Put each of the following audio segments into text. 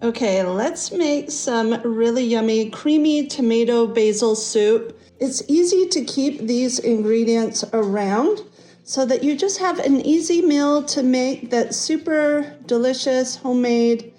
Okay, let's make some really yummy creamy tomato basil soup. It's easy to keep these ingredients around so that you just have an easy meal to make that's super delicious, homemade,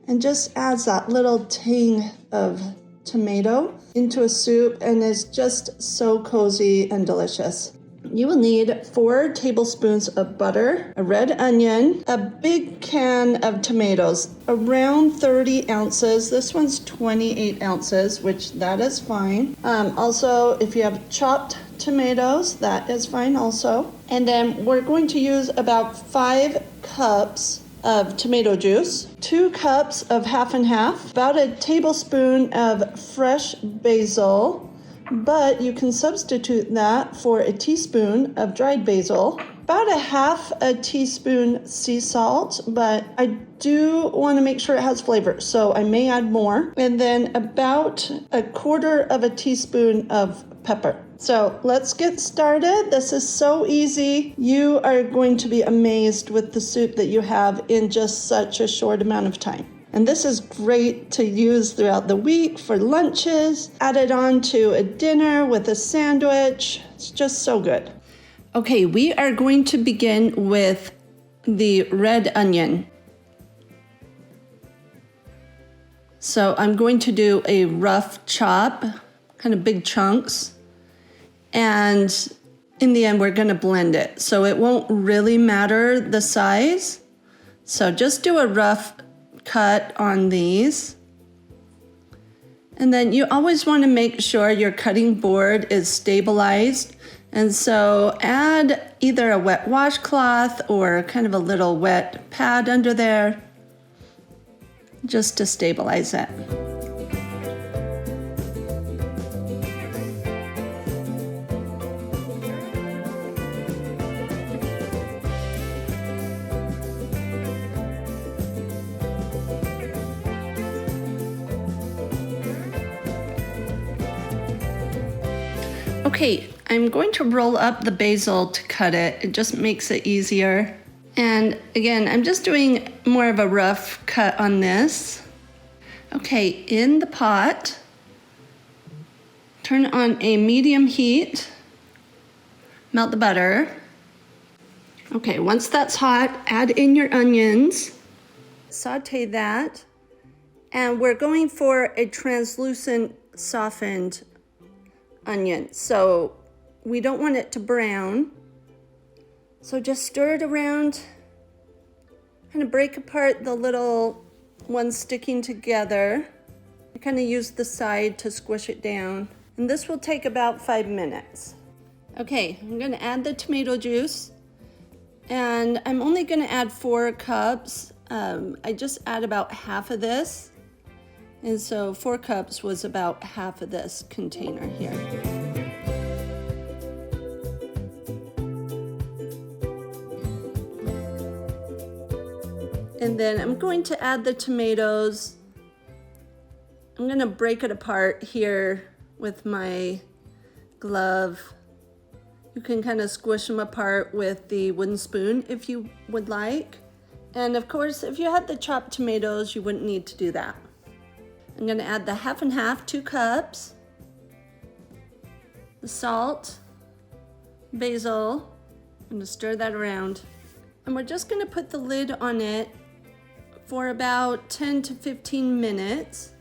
and just adds that little tang of tomato into a soup and is just so cozy and delicious. You will need 4 tablespoons of butter, a red onion, a big can of tomatoes, around 30 ounces. This one's 28 ounces, which that is fine. Also, if you have chopped tomatoes, that is fine also. And then we're going to use about 5 cups of tomato juice, 2 cups of half and half, about a tablespoon of fresh basil, but you can substitute that for a teaspoon of dried basil, about a half a teaspoon sea salt, but I do want to make sure it has flavor, so I may add more, and then about a quarter of a teaspoon of pepper. So let's get started. This is so easy. You are going to be amazed with the soup that you have in just such a short amount of time. And this is great to use throughout the week for lunches, add it on to a dinner with a sandwich. It's just so good. Okay, we are going to begin with the red onion. So I'm going to do a rough chop, kind of big chunks. And in the end, we're going to blend it. So it won't really matter the size. So just do a rough cut on these. And then you always want to make sure your cutting board is stabilized. And so add either a wet washcloth or kind of a little wet pad under there just to stabilize it. Okay, I'm going to roll up the basil to cut it. It just makes it easier. And again, I'm just doing more of a rough cut on this. Okay, in the pot, turn on a medium heat, melt the butter. Okay, once that's hot, add in your onions, saute that, and we're going for a translucent, softened onion, so we don't want it to brown. So just stir it around, kind of break apart the little ones sticking together. I kind of use the side to squish it down, and this will take about 5 minutes. Okay, I'm going to add the tomato juice, and I'm only going to add 4 cups. I just add about half of this. And so 4 cups was about half of this container here. And then I'm going to add the tomatoes. I'm going to break it apart here with my glove. You can kind of squish them apart with the wooden spoon if you would like. And of course, if you had the chopped tomatoes, you wouldn't need to do that. I'm going to add the half and half, 2 cups, the salt, basil. I'm going to stir that around. And we're just going to put the lid on it for about 10 to 15 minutes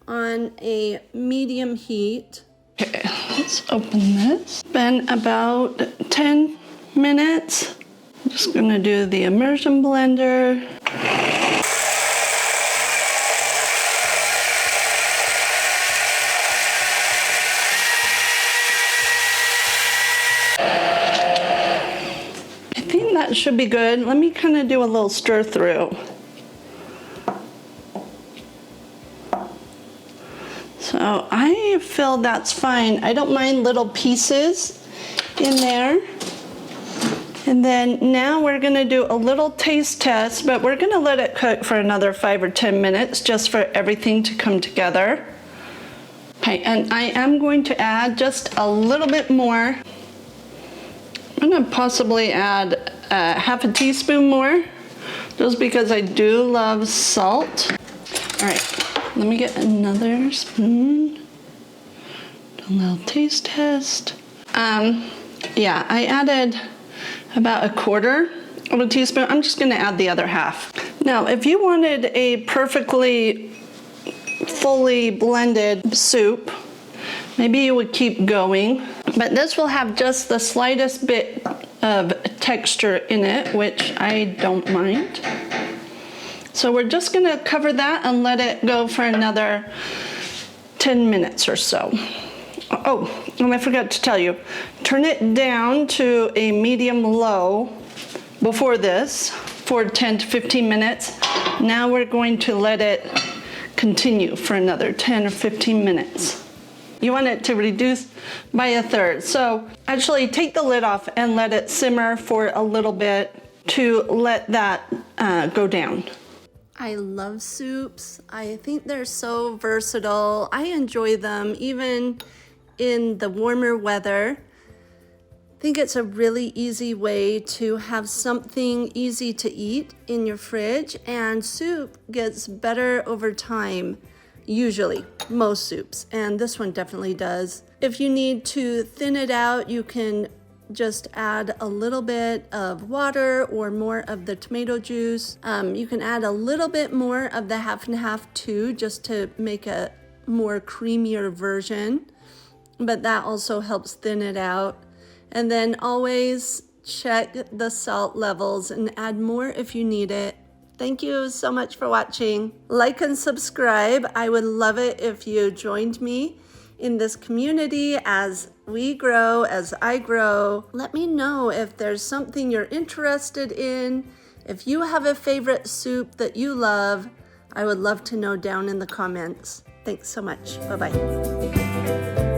on a medium heat. Okay, let's open this. Been about 10 minutes. I'm just going to do the immersion blender. That should be good. Let me kind of do a little stir through. So I feel that's fine. I don't mind little pieces in there. And then now we're going to do a little taste test, but we're going to let it cook for another 5 or 10 minutes just for everything to come together. Okay, and I am going to add just a little bit more. I'm going to possibly add half a teaspoon more, just because I do love salt. All right, let me get another spoon. Do a little taste test. Yeah, I added about 1/4 of a teaspoon. I'm just gonna add the other half. Now, if you wanted a perfectly fully blended soup, maybe you would keep going, but this will have just the slightest bit of texture in it, which I don't mind. So we're just gonna cover that and let it go for another 10 minutes or so. Oh, and I forgot to tell you, turn it down to a medium-low before this for 10 to 15 minutes. Now we're going to let it continue for another 10 or 15 minutes. You want it to reduce by 1/3. So actually take the lid off and let it simmer for a little bit to let that go down. I love soups. I think they're so versatile. I enjoy them even in the warmer weather. I think it's a really easy way to have something easy to eat in your fridge, and soup gets better over time, usually, most soups, and this one definitely does. If you need to thin it out, you can just add a little bit of water or more of the tomato juice. You can add a little bit more of the 50/50 too, just to make a more creamier version, but that also helps thin it out. And then always check the salt levels and add more if you need it. Thank you so much for watching. Like and subscribe. I would love it if you joined me in this community as we grow, as I grow. Let me know if there's something you're interested in. If you have a favorite soup that you love, I would love to know down in the comments. Thanks so much. Bye-bye.